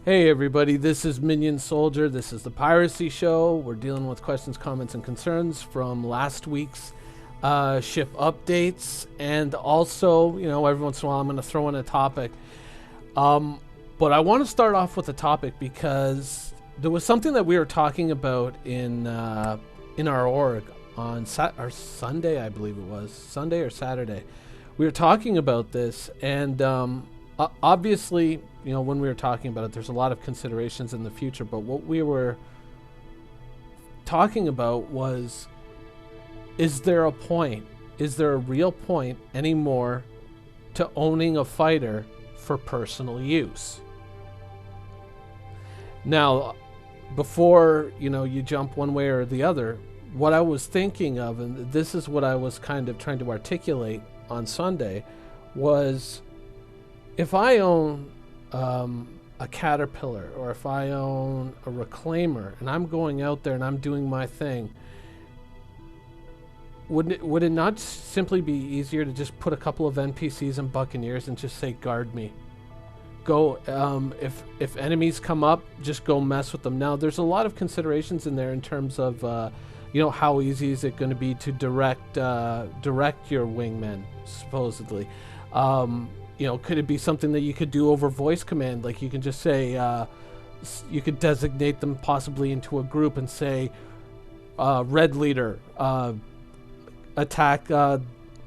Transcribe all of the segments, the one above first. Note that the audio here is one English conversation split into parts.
Hey everybody, this is Minion Soldier. This is the Piracy Show. We're dealing with questions, comments, and concerns from last week's ship updates. And also, every once in a while I'm going to throw in a topic. But I want to start off with a topic because there was something that we were talking about in our org on Sunday, I believe it was. Sunday or Saturday. We were talking about this, and obviously, when we were talking about it, there's a lot of considerations in the future, but what we were talking about was, is there a real point anymore to owning a fighter for personal use? Now, before, you jump one way or the other, what I was thinking of, and this is what I was kind of trying to articulate on Sunday, was if I own a Caterpillar, or if I own a Reclaimer and I'm going out there and I'm doing my thing, would it not simply be easier to just put a couple of NPCs and Buccaneers and just say, guard me? Go, if enemies come up, just go mess with them. Now, there's a lot of considerations in there in terms of, how easy is it going to be to direct your wingmen, supposedly. Could it be something that you could do over voice command? Like you can just say, you could designate them possibly into a group and say, red leader, attack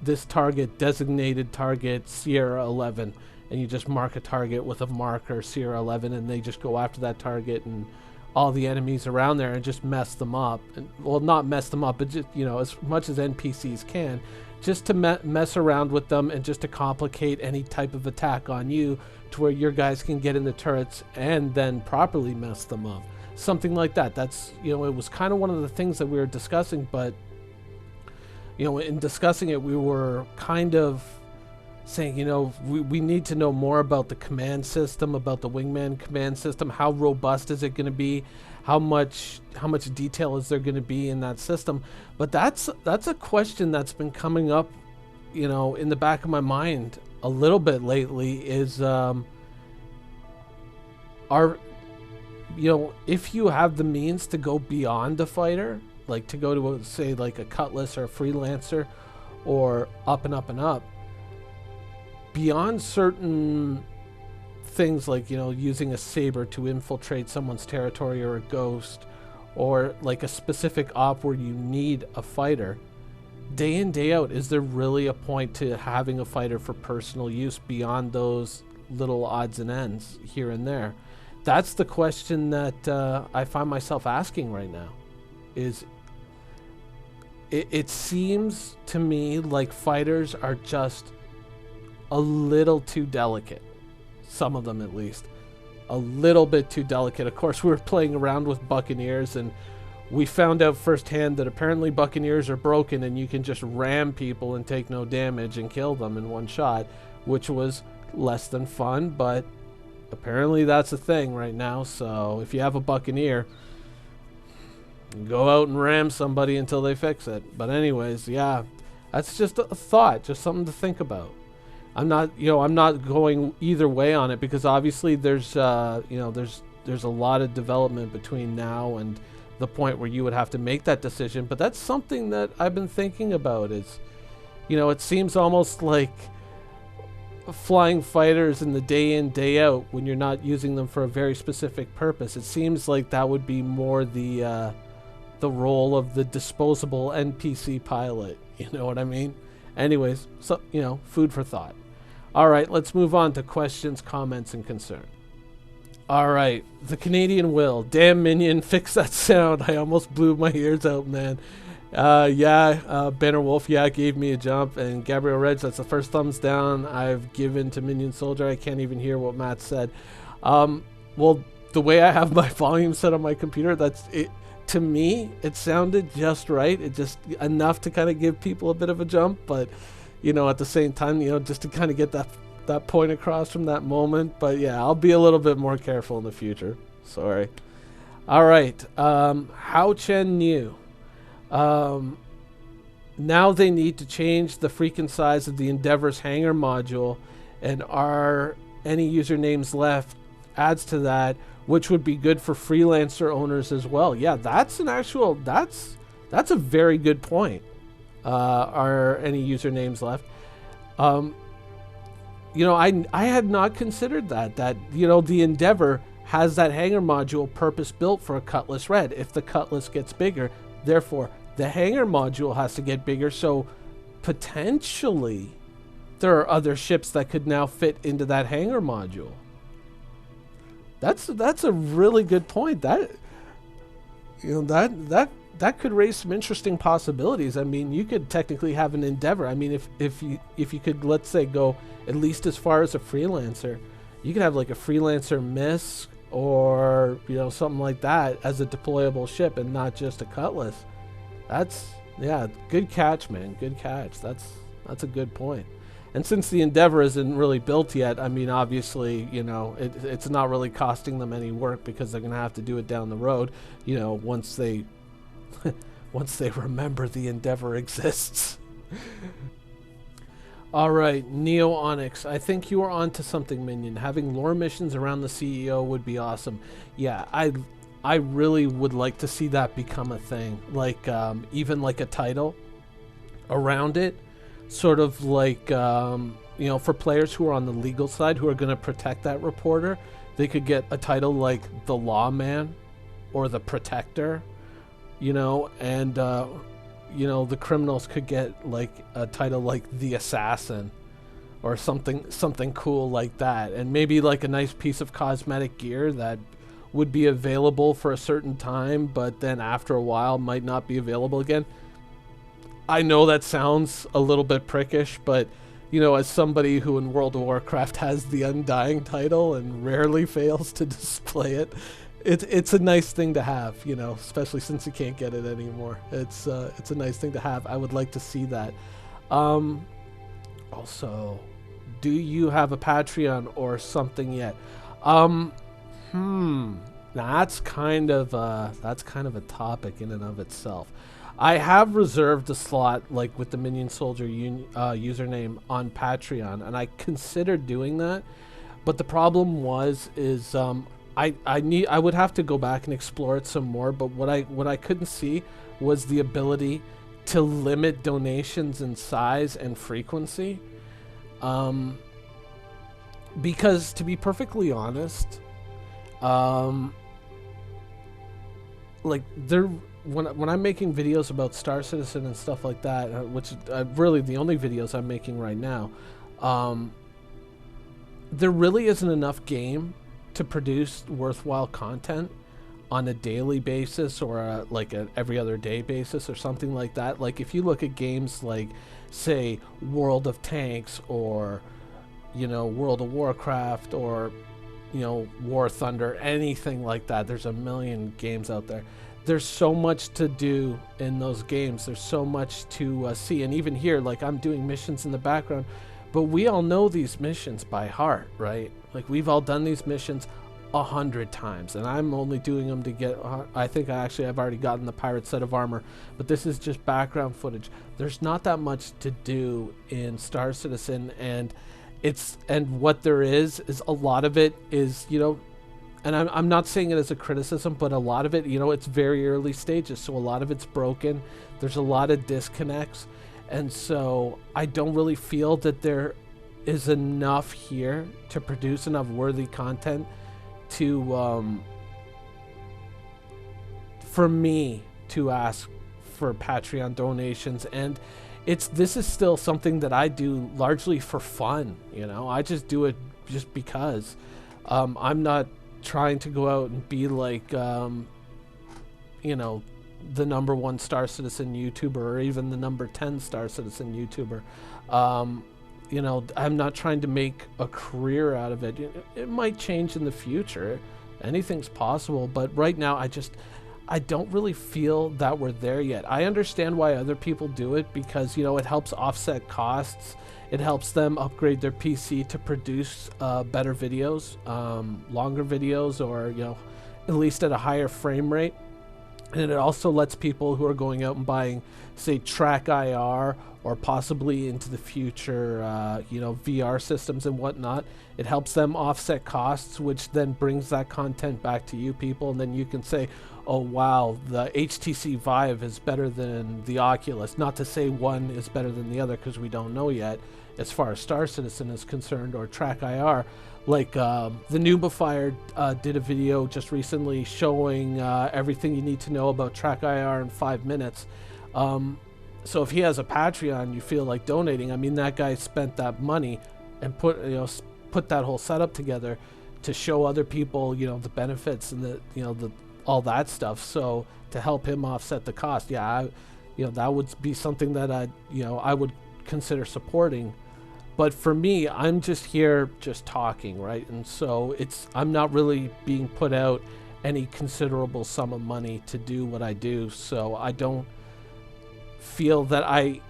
this target, designated target Sierra 11. And you just mark a target with a marker, Sierra 11, and they just go after that target and all the enemies around there and just mess them up. And, well, not mess them up, but just, as much as NPCs can, just to mess around with them and just to complicate any type of attack on you to where your guys can get in the turrets and then properly mess them up. Something like that. That's, it was kind of one of the things that we were discussing, but, in discussing it, we were kind of saying, we need to know more about the command system, about the wingman command system. How robust is it going to be? How much detail is there going to be in that system? But that's a question that's been coming up, in the back of my mind a little bit lately. Is if you have the means to go beyond a fighter, like to go to say like a Cutlass or a Freelancer, or up and up and up, beyond certain things like using a saber to infiltrate someone's territory, or a ghost, or like a specific op where you need a fighter, day in day out, is there really a point to having a fighter for personal use beyond those little odds and ends here and there? That's the question that I find myself asking right now. It seems to me like fighters are just a little too delicate. Some of them, at least, a little bit too delicate. Of course, we were playing around with Buccaneers, and we found out firsthand that apparently Buccaneers are broken and you can just ram people and take no damage and kill them in one shot, which was less than fun, but apparently that's a thing right now. So if you have a Buccaneer, go out and ram somebody until they fix it. But anyways, yeah, that's just a thought, just something to think about. I'm not going either way on it, because obviously there's a lot of development between now and the point where you would have to make that decision. But that's something that I've been thinking about. Is, it seems almost like flying fighters in the day in, day out, when you're not using them for a very specific purpose. It seems like that would be more the role of the disposable NPC pilot. You know what I mean? Anyways, so food for thought. All right, let's move on to questions, comments, and concern. All right, the Canadian Will. Damn, Minion, fix that sound. I almost blew my ears out, man. Banner Wolf, gave me a jump. And Gabriel Reg, that's the first thumbs down I've given to Minion Soldier. I can't even hear what Matt said. Well, the way I have my volume set on my computer, that's it. To me, it sounded just right. It just enough to kind of give people a bit of a jump, but at the same time, just to kind of get that point across from that moment. But yeah, I'll be a little bit more careful in the future. Sorry. All right. How Chen New. Now they need to change the freaking size of the Endeavor's hangar module, and are any usernames left adds to that, which would be good for freelancer owners as well. Yeah, that's a very good point. Are any usernames left? I had not considered that the Endeavor has that hanger module purpose built for a Cutlass Red. If the Cutlass gets bigger, therefore the hanger module has to get bigger. So potentially there are other ships that could now fit into that hanger module. That's a really good point. That could raise some interesting possibilities. I mean, you could technically have an Endeavor. I mean, if you could, let's say, go at least as far as a freelancer, you could have like a freelancer Miss or something like that as a deployable ship and not just a Cutlass. Good catch, man. Good catch. That's a good point. And since the Endeavor isn't really built yet, I mean, obviously, it's not really costing them any work because they're going to have to do it down the road, once they remember the Endeavor exists. All right, Neo Onyx. I think you are onto something, Minion. Having lore missions around the CEO would be awesome. Yeah, I really would like to see that become a thing. Like, even like a title around it. Sort of like, for players who are on the legal side who are going to protect that reporter, they could get a title like the Lawman or the Protector, and the criminals could get like a title like the Assassin or something cool like that, and maybe like a nice piece of cosmetic gear that would be available for a certain time, but then after a while might not be available again. I know that sounds a little bit prickish, but as somebody who in World of Warcraft has the Undying title and rarely fails to display it, it's a nice thing to have, especially since you can't get it anymore. It's a nice thing to have. I would like to see that. Also, do you have a Patreon or something yet? That's kind of a topic in and of itself. I have reserved a slot, like with the Minion Soldier username on Patreon, and I considered doing that, but the problem is I would have to go back and explore it some more. But what I couldn't see was the ability to limit donations in size and frequency, because to be perfectly honest, when I'm making videos about Star Citizen and stuff like that, which really the only videos I'm making right now, there really isn't enough game to produce worthwhile content on a daily basis or like an every other day basis or something like that. Like if you look at games like, say, World of Tanks or World of Warcraft or War Thunder, anything like that, there's a million games out there. There's so much to do in those games. There's so much to see. And even here, like, I'm doing missions in the background, but we all know these missions by heart, right? Like, we've all done these missions 100 times, and I'm only doing them to get, I think I've already gotten the pirate set of armor, but this is just background footage. There's not that much to do in Star Citizen, and what there is a lot of it is, and I'm not saying it as a criticism, but a lot of it, it's very early stages, so a lot of it's broken. There's a lot of disconnects, and so I don't really feel that there is enough here to produce enough worthy content to for me to ask for Patreon donations. And this is still something that I do largely for fun. I just do it just because. I'm not trying to go out and be like, the number 1 Star Citizen YouTuber or even the number 10 Star Citizen YouTuber. I'm not trying to make a career out of it. It might change in the future. Anything's possible. But right now, I don't really feel that we're there yet. I understand why other people do it because, it helps offset costs. It helps them upgrade their PC to produce better videos, longer videos, or, at least at a higher frame rate. And it also lets people who are going out and buying, say, Track IR, or possibly into the future, VR systems and whatnot. It helps them offset costs, which then brings that content back to you people. And then you can say, oh, wow, the HTC Vive is better than the Oculus. Not to say one is better than the other, because we don't know yet as far as Star Citizen is concerned, or Track IR. Like the Noobifier did a video just recently showing everything you need to know about Track IR in 5 minutes. So if he has a Patreon, you feel like donating. I mean, that guy spent that money and put that whole setup together to show other people, the benefits and the all that stuff. So to help him offset the cost, that would be something that I would consider supporting. But for me, I'm just here just talking, right? And so I'm not really being put out any considerable sum of money to do what I do. So I don't feel that I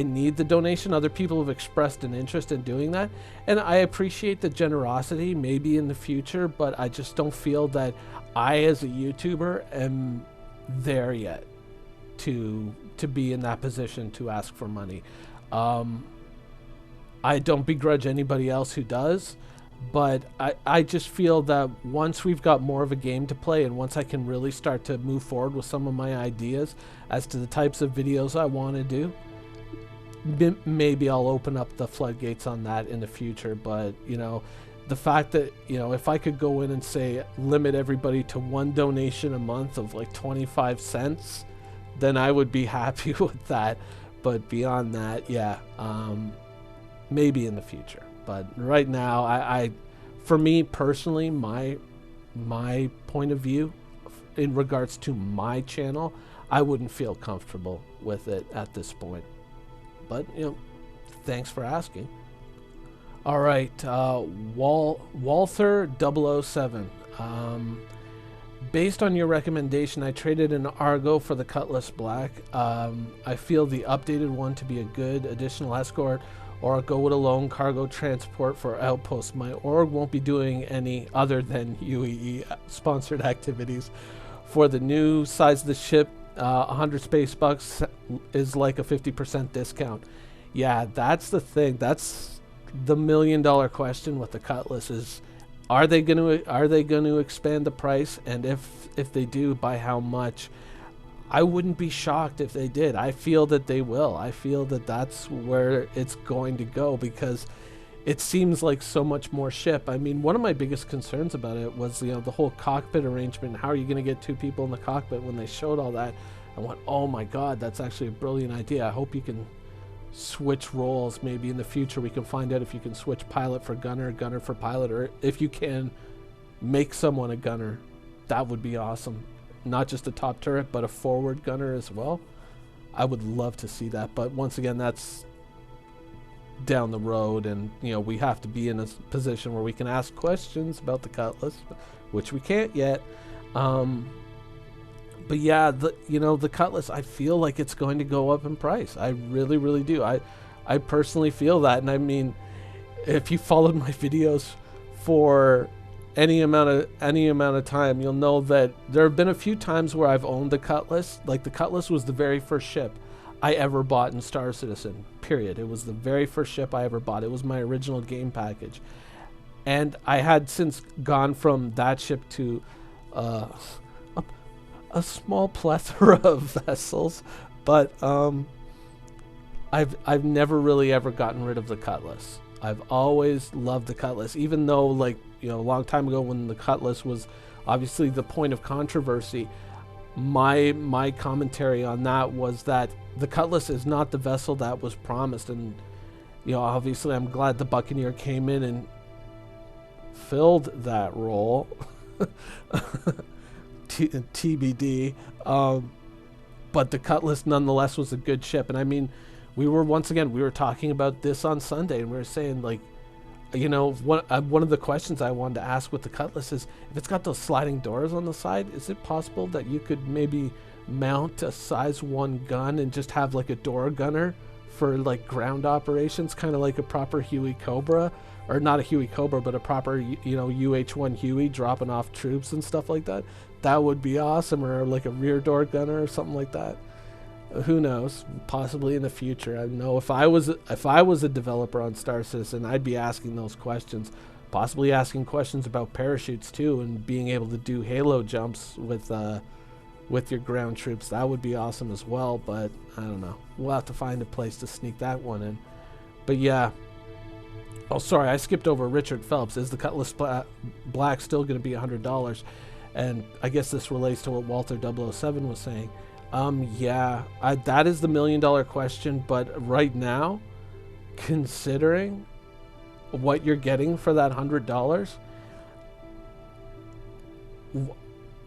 need the donation. Other people have expressed an interest in doing that, and I appreciate the generosity maybe in the future, but I just don't feel that I as a YouTuber am there yet to be in that position to ask for money. I don't begrudge anybody else who does, but I just feel that once we've got more of a game to play, and once I can really start to move forward with some of my ideas as to the types of videos I want to do, maybe I'll open up the floodgates on that in the future. But the fact that if I could go in and say limit everybody to one donation a month of like 25 cents, then I would be happy with that. But beyond that, maybe in the future. But right now, I for me personally, my point of view in regards to my channel, I wouldn't feel comfortable with it at this point. But thanks for asking. All right, Walther 007. Based on your recommendation, I traded an Argo for the Cutlass Black. I feel the updated one to be a good additional escort, or I'll go with a lone cargo transport for outposts. My org won't be doing any other than UEE sponsored activities. For the new size of the ship, 100 space bucks is like a 50% discount. Yeah, that's the thing. That's the $1 million question with the Cutlass is, are they going to expand the price? And if they do, by how much? I wouldn't be shocked if they did. I feel that they will. I feel that that's where it's going to go, because it seems like so much more ship. I mean, one of my biggest concerns about it was, the whole cockpit arrangement. How are you going to get 2 people in the cockpit? When they showed all that, I went, oh my God, that's actually a brilliant idea. I hope you can switch roles. Maybe in the future we can find out if you can switch pilot for gunner, gunner for pilot, or if you can make someone a gunner. That would be awesome. Not just a top turret, but a forward gunner as well. I would love to see that, but once again, that's down the road, and we have to be in a position where we can ask questions about the Cutlass, which we can't yet. But yeah, the Cutlass, I feel like it's going to go up in price. I really, really do. I personally feel that, and I mean, if you followed my videos for any amount of time, you'll know that there have been a few times where I've owned the Cutlass. Like, the Cutlass was the very first ship I ever bought in Star Citizen, period. It was the very first ship I ever bought. It was my original game package. And I had since gone from that ship to a small plethora of vessels, but I've never really ever gotten rid of the Cutlass. I've always loved the Cutlass, even though, like, a long time ago when the Cutlass was obviously the point of controversy, my commentary on that was that the Cutlass is not the vessel that was promised. And obviously I'm glad the Buccaneer came in and filled that role. TBD. But the Cutlass nonetheless was a good ship. And I mean, we were talking about this on Sunday, and we were saying, like, one of the questions I wanted to ask with the Cutlass is, if it's got those sliding doors on the side, is it possible that you could maybe mount a size 1 gun and just have like a door gunner for like ground operations, kind of like a proper Huey Cobra, or not a Huey Cobra, but a proper UH-1 Huey dropping off troops and stuff like that. That would be awesome, or like a rear door gunner or something like that. Who knows? Possibly in the future. I know if I was a developer on Star Citizen, I'd be asking those questions. Possibly asking questions about parachutes too, and being able to do halo jumps with your ground troops. That would be awesome as well. But I don't know. We'll have to find a place to sneak that one in. But yeah. Oh, sorry, I skipped over Richard Phelps. Is the Cutlass Black still going to be $100? And I guess this relates to what Walter 007 was saying. Yeah, that is the $1 million question. But right now, considering what you're getting for that $100,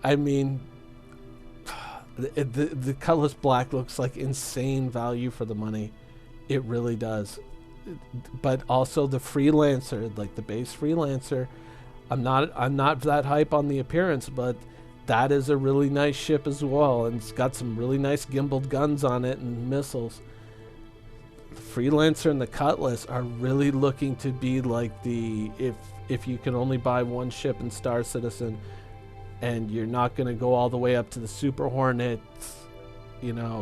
I mean, the Cutlass Black looks like insane value for the money. It really does. But also the Freelancer, like the base Freelancer, I'm not that hype on the appearance, but that is a really nice ship as well, and it's got some really nice gimbaled guns on it and missiles. The Freelancer and the Cutlass are really looking to be like the if you can only buy one ship in Star Citizen, and you're not going to go all the way up to the Super Hornet,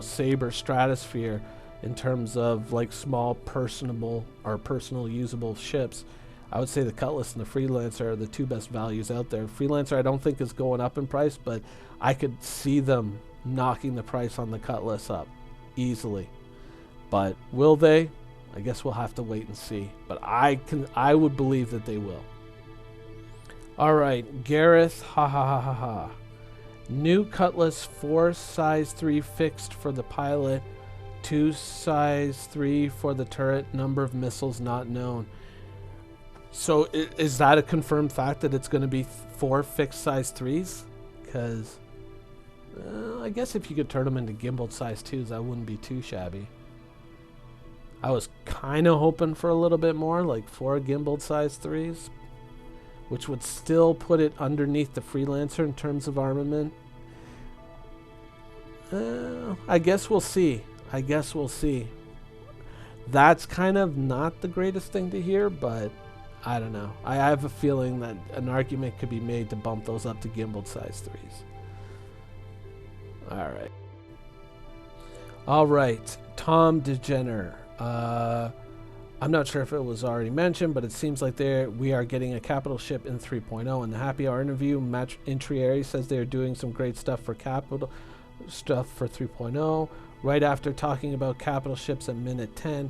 Saber Stratosphere in terms of like small personal usable ships. I would say the Cutlass and the Freelancer are the two best values out there. Freelancer I don't think is going up in price, but I could see them knocking the price on the Cutlass up easily. But will they? I guess we'll have to wait and see. But I would believe that they will. All right, Gareth, ha ha ha ha ha. New Cutlass 4 size 3 fixed for the pilot, 2 size 3 for the turret, number of missiles not known. So is that a confirmed fact that it's going to be 4 fixed size 3s? Because I guess if you could turn them into gimbaled size 2s, that wouldn't be too shabby. I was kind of hoping for a little bit more, like 4 gimbaled size 3s, which would still put it underneath the Freelancer in terms of armament. I guess we'll see. That's kind of not the greatest thing to hear, but I don't know. I have a feeling that an argument could be made to bump those up to gimbaled size 3s. All right. Tom DeGener. I'm not sure if it was already mentioned, but it seems like we are getting a capital ship in 3.0. In the happy hour interview, Matt Intrieri says they're doing some great stuff for capital stuff for 3.0. Right after talking about capital ships at minute 10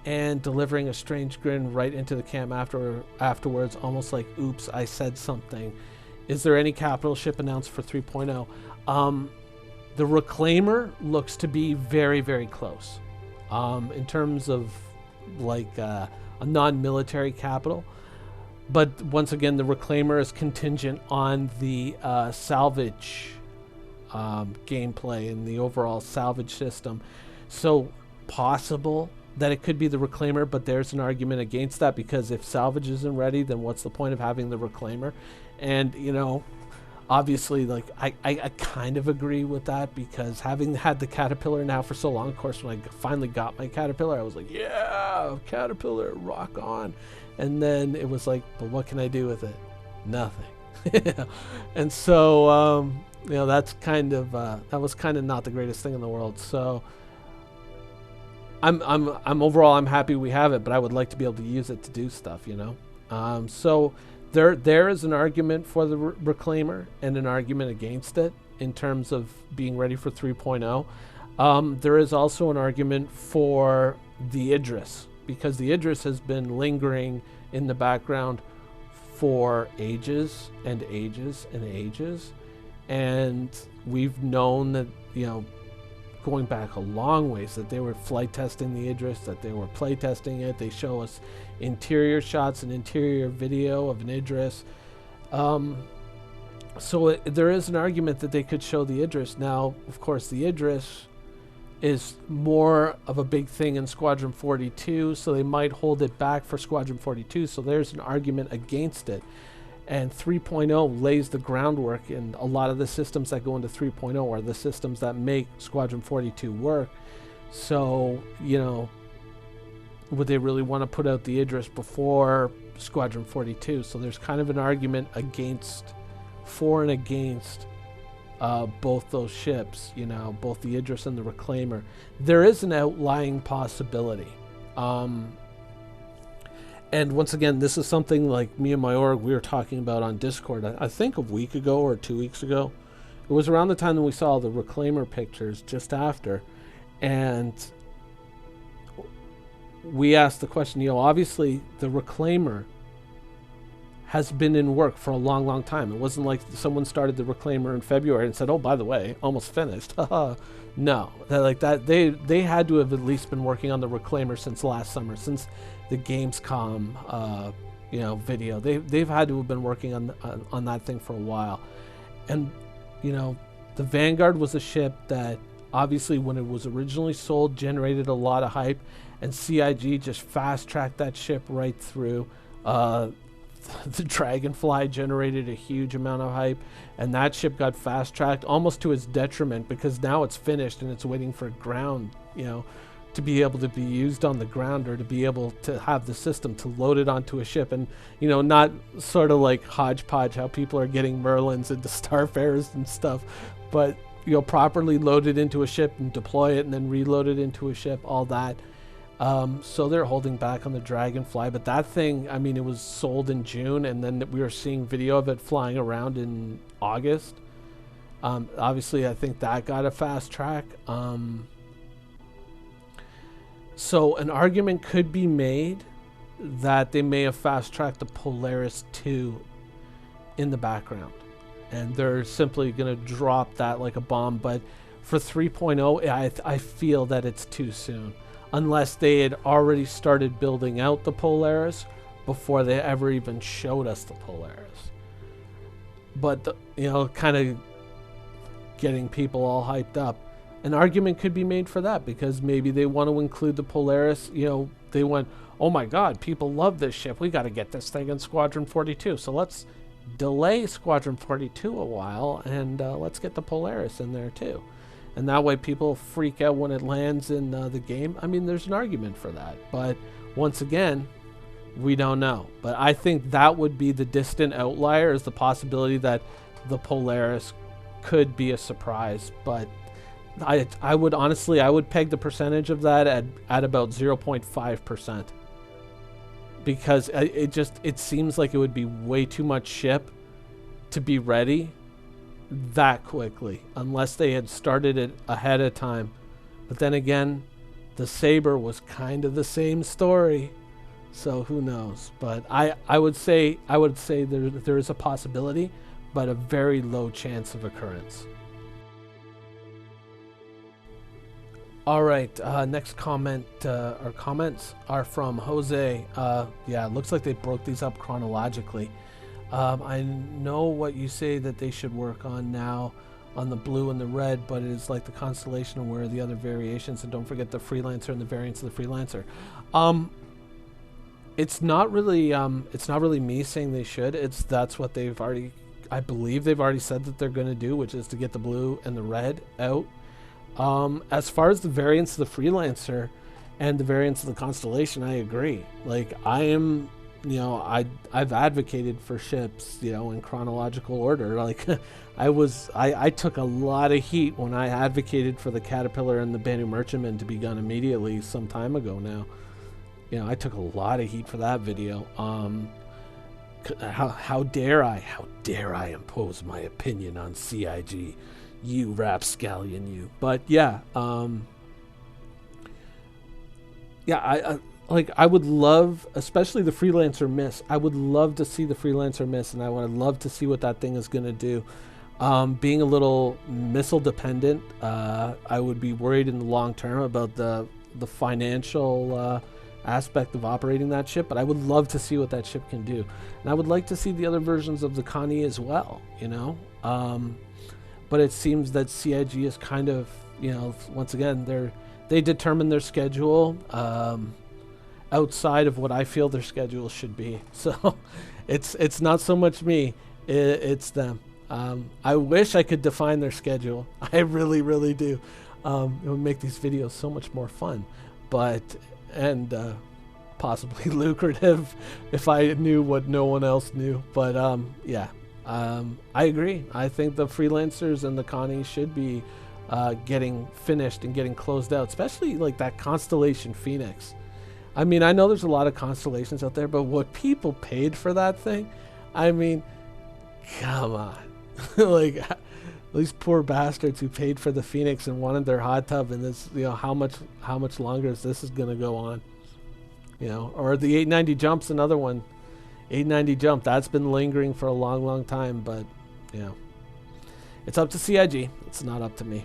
and delivering a strange grin right into the cam afterwards, almost like, oops, I said something. Is there any capital ship announced for 3.0? The Reclaimer looks to be very, very close in terms of like a non-military capital. But once again, the Reclaimer is contingent on the salvage gameplay and the overall salvage system. So possible that it could be the Reclaimer, but there's an argument against that, because if salvage isn't ready, then what's the point of having the Reclaimer? And obviously, like I kind of agree with that, because having had the Caterpillar now for so long, of course, when I finally got my Caterpillar, I was like, yeah, Caterpillar, rock on. And then it was like, but what can I do with it? Nothing. And so that's kind of that was kind of not the greatest thing in the world. So I'm overall I'm happy we have it, but I would like to be able to use it to do stuff, so there is an argument for the Reclaimer and an argument against it in terms of being ready for 3.0. There is also an argument for the Idris, because the Idris has been lingering in the background for ages and ages and ages, and we've known that going back a long ways that they were flight testing the Idris, that they were play testing it. They show us interior shots and interior video of an Idris. So there is an argument that they could show the Idris. Now, of course, the Idris is more of a big thing in Squadron 42, so they might hold it back for Squadron 42. So there's an argument against it. And 3.0 lays the groundwork, and a lot of the systems that go into 3.0 are the systems that make Squadron 42 work. So, would they really want to put out the Idris before Squadron 42? So there's kind of an argument for and against both those ships, you know, both the Idris and the Reclaimer. There is an outlying possibility. And once again, this is something like me and my org, we were talking about on Discord, I think a week ago or 2 weeks ago. It was around the time that we saw the Reclaimer pictures, just after. And we asked the question, you know, obviously the Reclaimer has been in work for a long, long time. It wasn't like someone started the Reclaimer in February and said, oh, by the way, almost finished. No, like that. They had to have at least been working on the Reclaimer since last summer, since the Gamescom, you know, video. They've had to have been working on that thing for a while. And, you know, the Vanguard was a ship that obviously when it was originally sold generated a lot of hype, and CIG just fast-tracked that ship right through. The Dragonfly generated a huge amount of hype, and that ship got fast-tracked almost to its detriment, because now it's finished and it's waiting for ground, you know, to be able to be used on the ground, or to be able to have the system to load it onto a ship, and, you know, not sort of like hodgepodge how people are getting Merlins into Starfarers and stuff, but, you know, properly load it into a ship and deploy it and then reload it into a ship, all that. So they're holding back on the Dragonfly, but that thing, I mean, it was sold in June, and then we were seeing video of it flying around in August. Obviously, I think that got a fast track. So an argument could be made that they may have fast tracked the Polaris 2 in the background, and they're simply going to drop that like a bomb. But for 3.0, I feel that it's too soon, unless they had already started building out the Polaris before they ever even showed us the Polaris. But, you know, kind of getting people all hyped up. An argument could be made for that, because maybe they want to include the Polaris. You know, they went, oh my God, people love this ship. We got to get this thing in Squadron 42. So let's delay Squadron 42 a while, and let's get the Polaris in there too. And that way people freak out when it lands in the game. I mean, there's an argument for that. But once again, we don't know. But I think that would be the distant outlier, is the possibility that the Polaris could be a surprise. But I would honestly, I would peg the percentage of that at about 0.5%. Because it seems like it would be way too much ship to be ready that quickly, unless they had started it ahead of time. But then again, the Saber was kind of the same story, so who knows. But I would say there is a possibility, but a very low chance of occurrence. All right, next comment or comments are from Jose. Yeah, it looks like they broke these up chronologically. I know what you say that they should work on now on the blue and the red, but it is like the Constellation, and where are the other variations? And don't forget the Freelancer and the variants of the Freelancer. It's not really me saying they should. That's what they've already, I believe they've already said that they're going to do, which is to get the blue and the red out. As far as the variants of the Freelancer and the variants of the Constellation, I agree. Like, I am, you know, I've advocated for ships, you know, in chronological order. Like, I took a lot of heat when I advocated for the Caterpillar and the Banu Merchantman to be done immediately some time ago now. You know, I took a lot of heat for that video. How dare I impose my opinion on CIG, you rapscallion, you. But yeah, I would love, especially the Freelancer miss. I would love to see the Freelancer miss, and I would love to see what that thing is going to do. Being a little missile dependent, I would be worried in the long term about the financial aspect of operating that ship, but I would love to see what that ship can do. And I would like to see the other versions of the Connie as well, you know. But it seems that CIG is kind of, you know, once again, they determine their schedule outside of what I feel their schedule should be. So it's not so much me, it's them. I wish I could define their schedule. I really, really do. It would make these videos so much more fun. But possibly lucrative if I knew what no one else knew. But yeah, I agree. I think the freelancers and the Connie should be getting finished and getting closed out, especially like that Constellation Phoenix. I mean, I know there's a lot of constellations out there, but what people paid for that thing, I mean, come on. Like, these poor bastards who paid for the Phoenix and wanted their hot tub, and this, how much longer is this going to go on? Or the 890 Jump's another one. 890 Jump, that's been lingering for a long, long time, but, it's up to CIG. It's not up to me.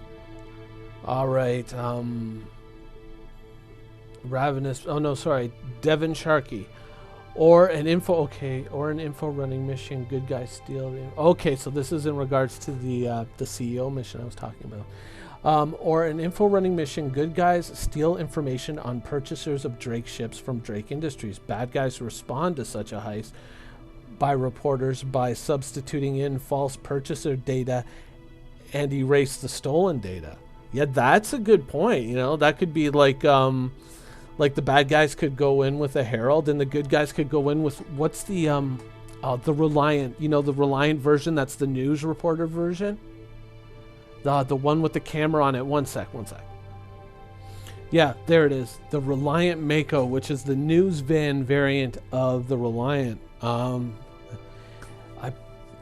All right, Ravenous, Devin Sharkey. Or an info running mission, good guys steal. Okay, so this is in regards to the CEO mission I was talking about. Or an info running mission, good guys steal information on purchasers of Drake ships from Drake Industries. Bad guys respond to such a heist by reporters by substituting in false purchaser data and erase the stolen data. Yeah, that's a good point. That could be like the bad guys could go in with a Herald, and the good guys could go in with what's the Reliant, the Reliant version. That's the news reporter version. The one with the camera on it. One sec. Yeah, there it is. The Reliant Mako, which is the news van variant of the Reliant.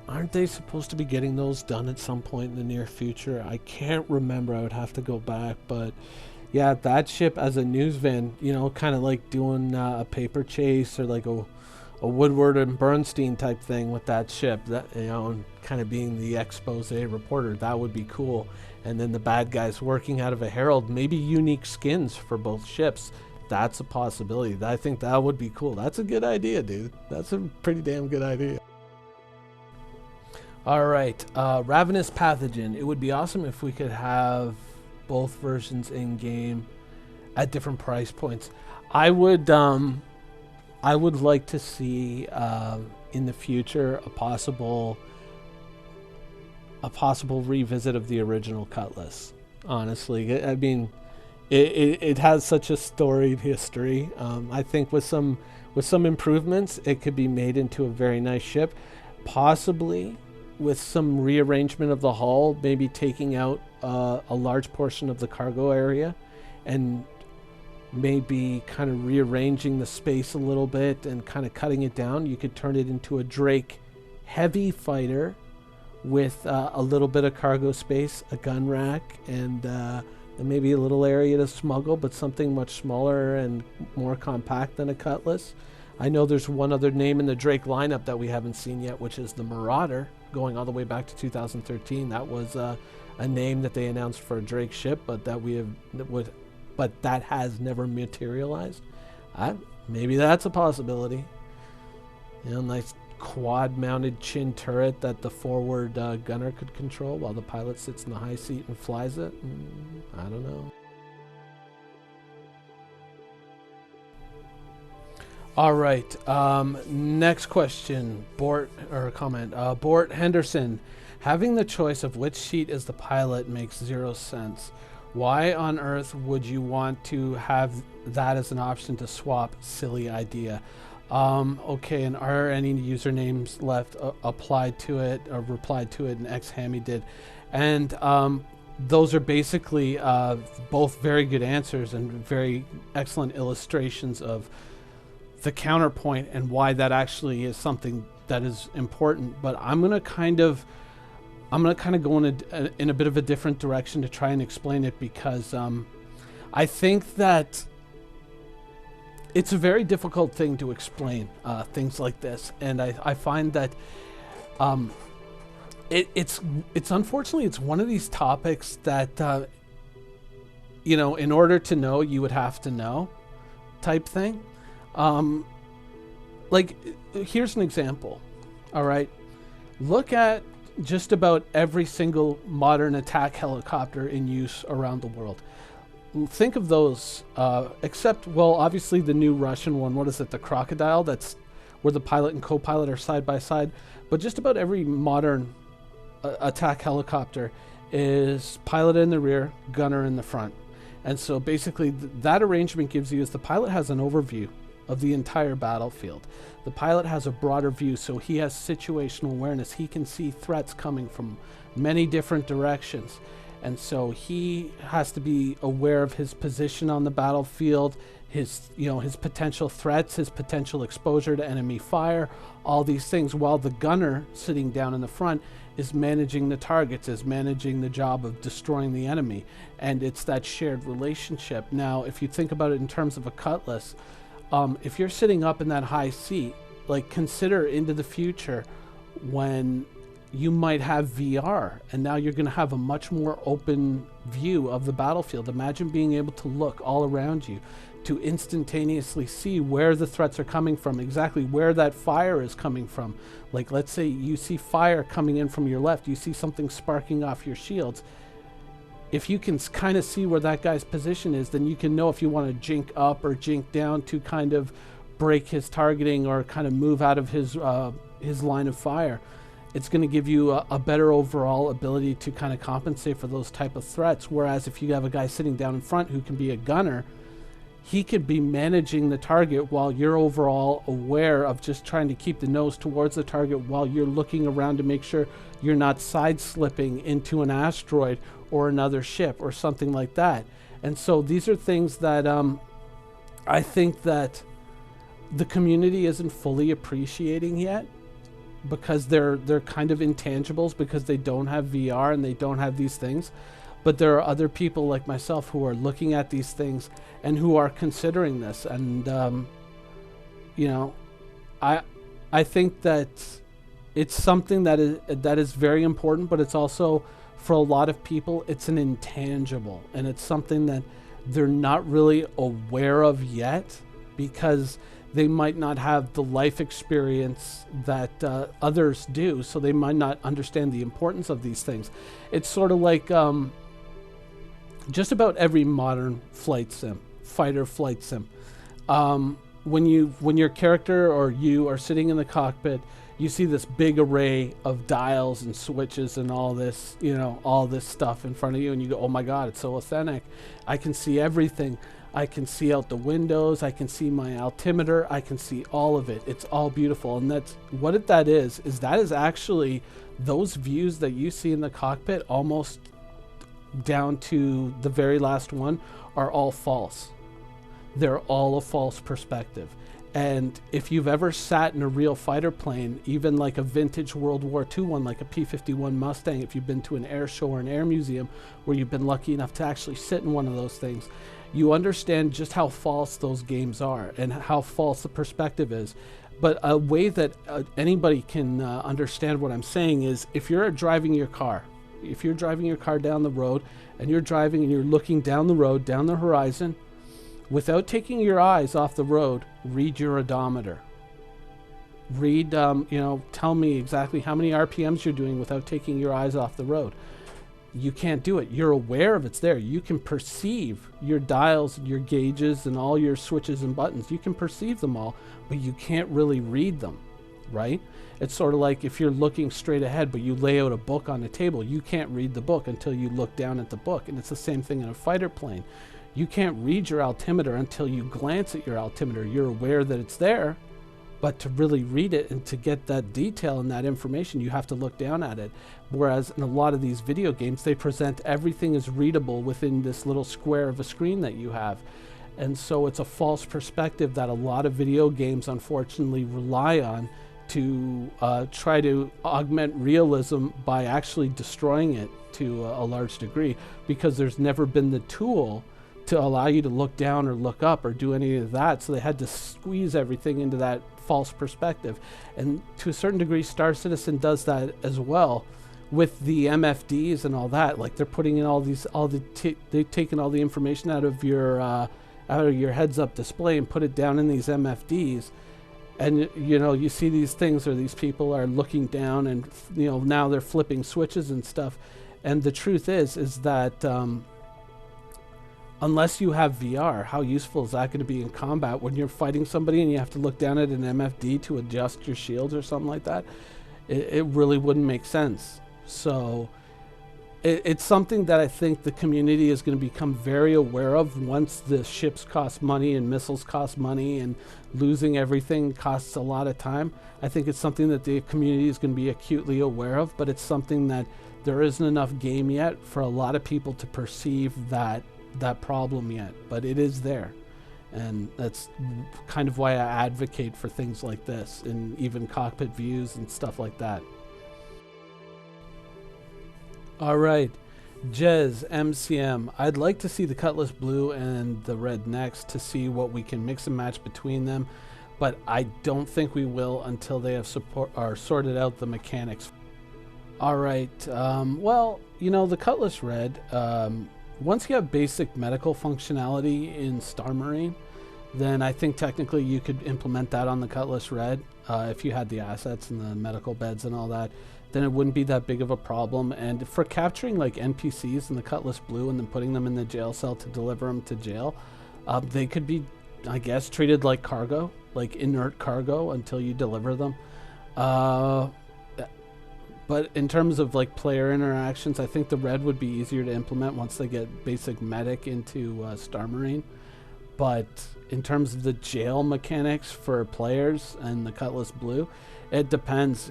Aren't they supposed to be getting those done at some point in the near future? I can't remember. I would have to go back, but yeah, that ship as a news van, kind of like doing a paper chase or like a Woodward and Bernstein type thing with that ship. That and kind of being the expose reporter, that would be cool. And then the bad guys working out of a Herald, maybe unique skins for both ships. That's a possibility. I think that would be cool. That's a good idea, dude. That's a pretty damn good idea. All right, Ravenous Pathogen. It would be awesome if we could have both versions in game at different price points. I would like to see in the future a possible revisit of the original Cutlass. Honestly, I mean, it has such a storied history. I think with some improvements, it could be made into a very nice ship, possibly with some rearrangement of the hull, maybe taking out a large portion of the cargo area and maybe kind of rearranging the space a little bit and kind of cutting it down. You could turn it into a Drake heavy fighter with a little bit of cargo space, a gun rack, and maybe a little area to smuggle, but something much smaller and more compact than a Cutlass. I know there's one other name in the Drake lineup that we haven't seen yet, which is the Marauder, going all the way back to 2013. That was a name that they announced for a Drake ship, but that has never materialized. Maybe that's a possibility. Nice quad-mounted chin turret that the forward gunner could control while the pilot sits in the high seat and flies it. I don't know. All right. Next question. Bort Henderson. Having the choice of which seat is the pilot makes zero sense. Why on earth would you want to have that as an option to swap? Silly idea. Okay, and are any usernames left applied to it or replied to it? And X-Hammy did. And those are basically both very good answers and very excellent illustrations of the counterpoint and why that actually is something that is important. But I'm gonna kind of go in a bit of a different direction to try and explain it, because I think that it's a very difficult thing to explain things like this, and I find that it's unfortunately it's one of these topics that in order to know you would have to know type thing. Like, here's an example. All right, look at just about every single modern attack helicopter in use around the world. Think of those, except, well, obviously the new Russian one. What is it? The Crocodile. That's where the pilot and co-pilot are side by side. But just about every modern attack helicopter is pilot in the rear, gunner in the front. And so basically that arrangement gives you is the pilot has an overview of the entire battlefield. The pilot has a broader view, so he has situational awareness. He can see threats coming from many different directions. And so he has to be aware of his position on the battlefield, his potential threats, his potential exposure to enemy fire, all these things, while the gunner sitting down in the front is managing the targets, is managing the job of destroying the enemy. And it's that shared relationship. Now, if you think about it in terms of a cutlass, if you're sitting up in that high seat, like, consider into the future when you might have VR, and now you're going to have a much more open view of the battlefield. Imagine being able to look all around you, to instantaneously see where the threats are coming from, exactly where that fire is coming from. Like, let's say you see fire coming in from your left, you see something sparking off your shields. If you can kind of see where that guy's position is, then you can know if you want to jink up or jink down to kind of break his targeting or kind of move out of his line of fire. It's going to give you a better overall ability to kind of compensate for those type of threats. Whereas if you have a guy sitting down in front who can be a gunner, he could be managing the target while you're overall aware of just trying to keep the nose towards the target while you're looking around to make sure you're not side-slipping into an asteroid or another ship or something like that. And so these are things that I think that the community isn't fully appreciating yet, because they're kind of intangibles, because they don't have VR and they don't have these things. But there are other people like myself who are looking at these things and who are considering this. And I think that it's something that is very important, but it's also, for a lot of people, it's an intangible, and it's something that they're not really aware of yet, because they might not have the life experience that others do, so they might not understand the importance of these things. It's sort of like just about every modern fighter flight sim. When your character or you are sitting in the cockpit, you see this big array of dials and switches and all this stuff in front of you, and you go, oh my God, it's so authentic. I can see everything. I can see out the windows, I can see my altimeter, I can see all of it. It's all beautiful. And that's what that is actually those views that you see in the cockpit, almost down to the very last one, are all false. They're all a false perspective. And if you've ever sat in a real fighter plane, even like a vintage World War II one, like a P-51 Mustang, if you've been to an air show or an air museum where you've been lucky enough to actually sit in one of those things, you understand just how false those games are and how false the perspective is. But a way that anybody can understand what I'm saying is, if you're driving your car down the road, and you're driving and you're looking down the road, down the horizon, without taking your eyes off the road, read your odometer. Read, tell me exactly how many RPMs you're doing without taking your eyes off the road. You can't do it. You're aware of it's there. You can perceive your dials, your gauges, and all your switches and buttons. You can perceive them all, but you can't really read them, right? It's sort of like if you're looking straight ahead, but you lay out a book on the table, you can't read the book until you look down at the book. And it's the same thing in a fighter plane. You can't read your altimeter until you glance at your altimeter. You're aware that it's there, but to really read it and to get that detail and that information, you have to look down at it. Whereas in a lot of these video games, they present everything as readable within this little square of a screen that you have. And so it's a false perspective that a lot of video games unfortunately rely on to try to augment realism by actually destroying it to a large degree, because there's never been the tool to allow you to look down or look up or do any of that. So they had to squeeze everything into that false perspective. And to a certain degree, Star Citizen does that as well with the MFDs and all that. Like, they're putting in they've taken all the information out of your heads-up display and put it down in these MFDs. And you see these things, or these people are looking down, and now they're flipping switches and stuff. And the truth is that unless you have VR, how useful is that going to be in combat when you're fighting somebody and you have to look down at an MFD to adjust your shields or something like that? It really wouldn't make sense. So It's something that I think the community is going to become very aware of once the ships cost money and missiles cost money and losing everything costs a lot of time. I think it's something that the community is going to be acutely aware of, but it's something that there isn't enough game yet for a lot of people to perceive that problem yet, but it is there. And that's kind of why I advocate for things like this and even cockpit views and stuff like that. All right, Jez MCM. I'd like to see the Cutlass Blue and the Red next to see what we can mix and match between them, but I don't think we will until they have sorted out the mechanics. All right, well, the Cutlass Red, once you have basic medical functionality in Star Marine, then I think technically you could implement that on the Cutlass Red if you had the assets and the medical beds and all that. Then it wouldn't be that big of a problem. And for capturing like NPCs in the Cutlass Blue and then putting them in the jail cell to deliver them to jail, they could be, I guess, treated like cargo, like inert cargo until you deliver them. But in terms of like player interactions, I think the Red would be easier to implement once they get basic medic into Star Marine. But in terms of the jail mechanics for players and the Cutlass Blue, it depends,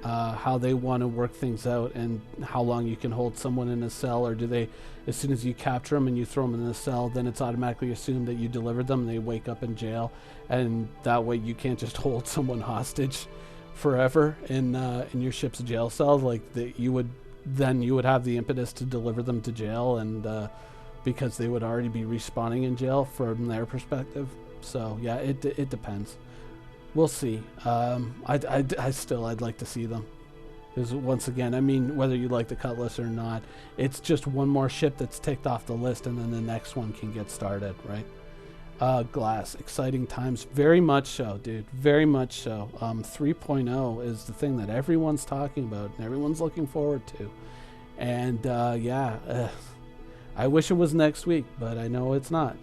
how they want to work things out and how long you can hold someone in a cell, or do they, as soon as you capture them and you throw them in the cell, then it's automatically assumed that you delivered them and they wake up in jail, and that way you can't just hold someone hostage forever in your ship's jail cell. Like you would have the impetus to deliver them to jail, and because they would already be respawning in jail from their perspective. So yeah, it depends. We'll see. I'd like to see them. Because once again, I mean, whether you like the Cutlass or not, it's just one more ship that's ticked off the list, and then the next one can get started, right? Glass, exciting times. Very much so, dude. Very much so. 3.0 is the thing that everyone's talking about and everyone's looking forward to. And I wish it was next week, but I know it's not.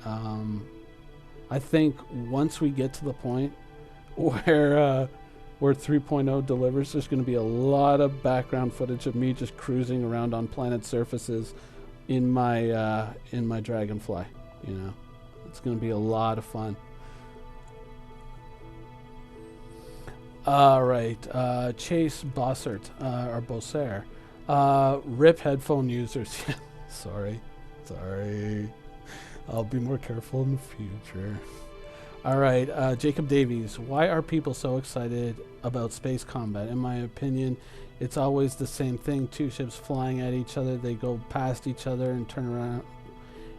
I think once we get to the point where 3.0 delivers, there's going to be a lot of background footage of me just cruising around on planet surfaces in my Dragonfly. It's going to be a lot of fun. All right, Chase Bossert or Bosser, RIP headphone users. Sorry, I'll be more careful in the future. All right, Jacob Davies. Why are people so excited about space combat? In my opinion, it's always the same thing. Two ships flying at each other. They go past each other and turn around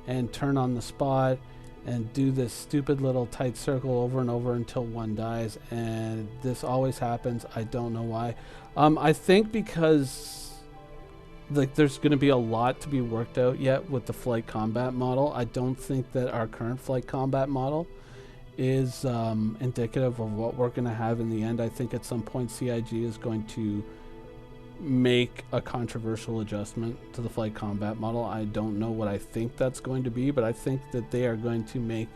and turn on the spot and do this stupid little tight circle over and over until one dies. And this always happens. I don't know why. I think because there's going to be a lot to be worked out yet with the flight combat model. I don't think that our current flight combat model is indicative of what we're going to have in the end. I think at some point CIG is going to make a controversial adjustment to the flight combat model. I don't know what I think that's going to be, but I think that they are going to make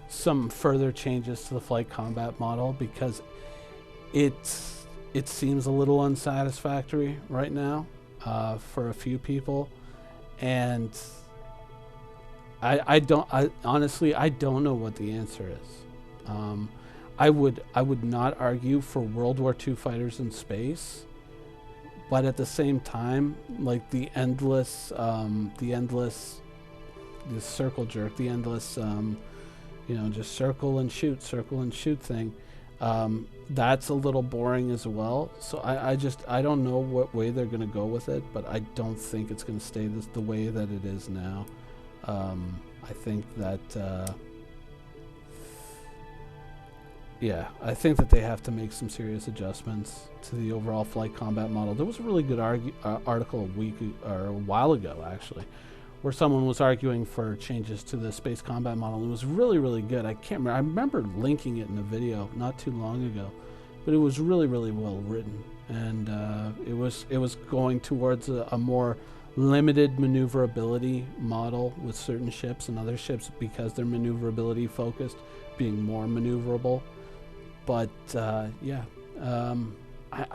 some further changes to the flight combat model because it seems a little unsatisfactory right now for a few people, and I honestly don't know what the answer is. I would not argue for World War II fighters in space, but at the same time, like the circle jerk, the endless, just circle and shoot thing. That's a little boring as well. So I don't know what way they're going to go with it, but I don't think it's going to stay the way that it is now. I think that I think that they have to make some serious adjustments to the overall flight combat model. There was a really good article a while ago, actually, where someone was arguing for changes to the space combat model. It was really, really good. I can't remember. I remember linking it in a video not too long ago, but it was really, really well written, and it was going towards a more limited maneuverability model with certain ships, and other ships, because they're maneuverability focused, being more maneuverable. But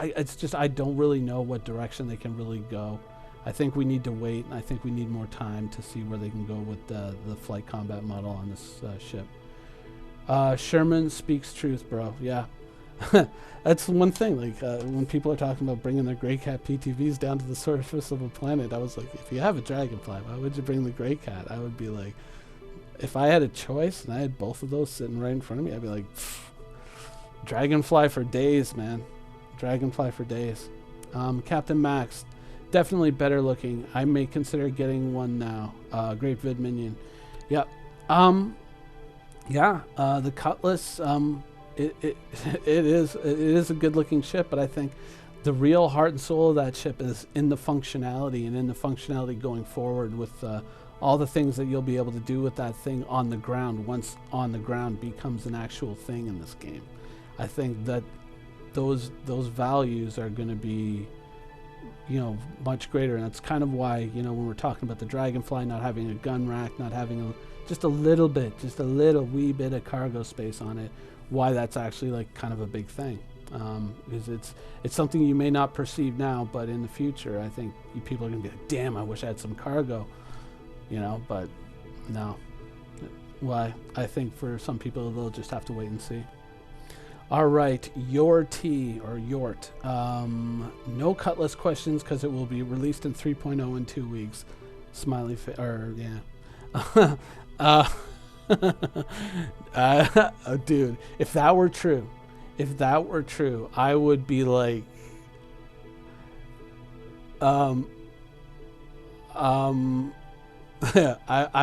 it's just I don't really know what direction they can really go. I think we need to wait, and I think we need more time to see where they can go with the flight combat model on this ship. Sherman speaks truth, bro. Yeah. That's one thing. Like when people are talking about bringing their Grey Cat PTVs down to the surface of a planet, I was like, if you have a Dragonfly, why would you bring the Grey Cat? I would be like, if I had a choice and I had both of those sitting right in front of me, I'd be like, Dragonfly for days, man. Dragonfly for days. Captain Max, definitely better looking. I may consider getting one now. Great Vid Minion. Yep. The Cutlass, it is a good looking ship, but I think the real heart and soul of that ship is in the functionality, and in the functionality going forward with all the things that you'll be able to do with that thing on the ground once on the ground becomes an actual thing in this game. I think that those values are going to be, much greater, and that's kind of why, when we're talking about the Dragonfly not having a gun rack, not having just a little wee bit of cargo space on it, why that's actually like kind of a big thing. Because it's something you may not perceive now, but in the future, I think people are going to be like, damn, I wish I had some cargo, but no. Why? I think for some people, they'll just have to wait and see. All right, Yort. No Cutlass questions because it will be released in 3.0 in 2 weeks. Smiley face, or yeah. Dude, if that were true, I would be like, I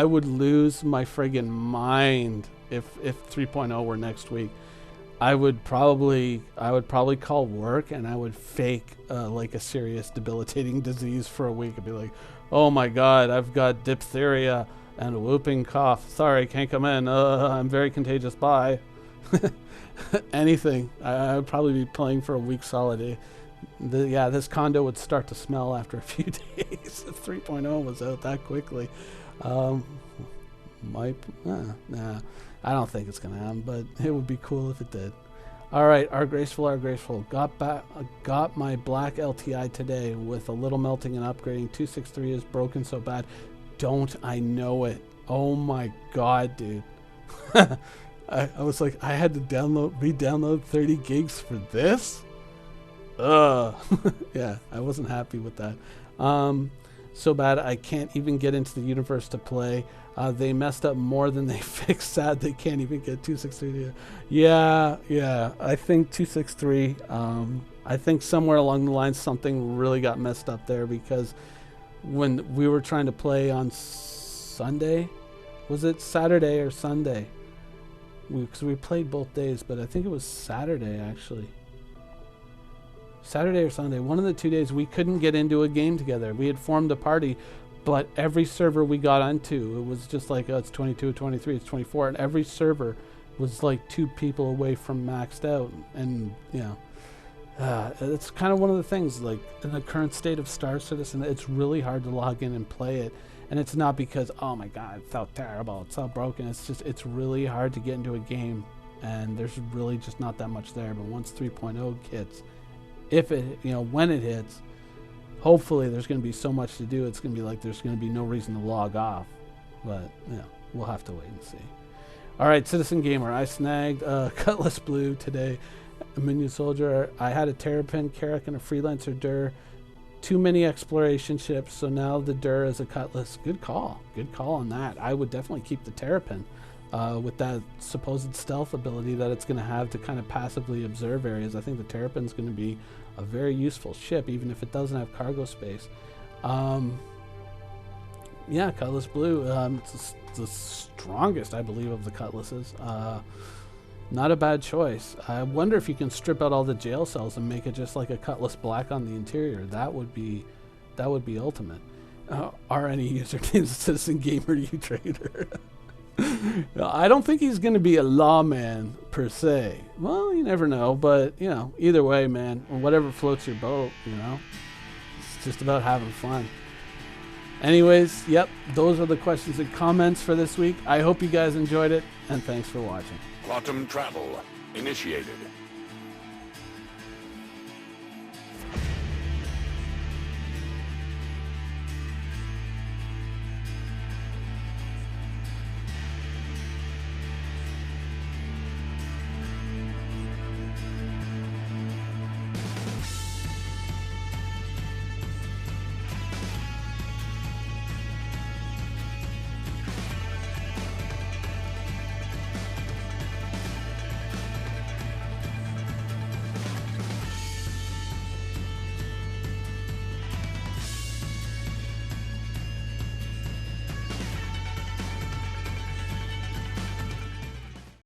would lose my friggin' mind if 3.0 were next week. I would probably call work and I would fake like a serious debilitating disease for a week. I'd be like, oh my God, I've got diphtheria and a whooping cough. Sorry, can't come in. I'm very contagious. Bye. Anything. I would probably be playing for a week solid. This condo would start to smell after a few days if 3.0 was out that quickly. Nah, I don't think it's going to happen, but it would be cool if it did. All right, Our Graceful. Got my black LTI today with a little melting and upgrading. 263 is broken so bad. Don't I know it? Oh my God, dude. I was like, I had to re-download 30 gigs for this? Yeah, I wasn't happy with that. So bad I can't even get into the universe to play. They messed up more than they fixed. Sad they can't even get 263. Yeah. I think 263. I think somewhere along the line something really got messed up there, because when we were trying to play on Sunday, was it Saturday or Sunday? Because we played both days, but I think it was Saturday actually. Saturday or Sunday, one of the 2 days, we couldn't get into a game together. We had formed a party, but every server we got onto, it was just like, oh, it's 22, 23, it's 24, and every server was like 2 people away from maxed out. And it's kind of one of the things, like in the current state of Star Citizen, it's really hard to log in and play it. And it's not because, oh my God, it felt terrible, it's so broken. It's just, it's really hard to get into a game, and there's really just not that much there. But once 3.0 hits, when it hits, hopefully there's going to be so much to do. It's going to be like there's going to be no reason to log off. But, we'll have to wait and see. All right, Citizen Gamer. I snagged Cutlass Blue today. A Minion Soldier. I had a Terrapin, Carrack, and a Freelancer Dur. Too many exploration ships, so now the Dur is a Cutlass. Good call. Good call on that. I would definitely keep the Terrapin. With that supposed stealth ability that it's going to have to kind of passively observe areas. I think the Terrapin's going to be a very useful ship, even if it doesn't have cargo space. Cutlass Blue. It's the strongest, I believe, of the Cutlasses. Not a bad choice. I wonder if you can strip out all the jail cells and make it just like a Cutlass Black on the interior. That would be ultimate. Are any usernames Citizen Gamer U-Trader? I don't think he's going to be a lawman per se. Well, you never know, but either way, man, whatever floats your boat, it's just about having fun. Anyways, yep, those are the questions and comments for this week. I hope you guys enjoyed it, and thanks for watching. Quantum travel initiated.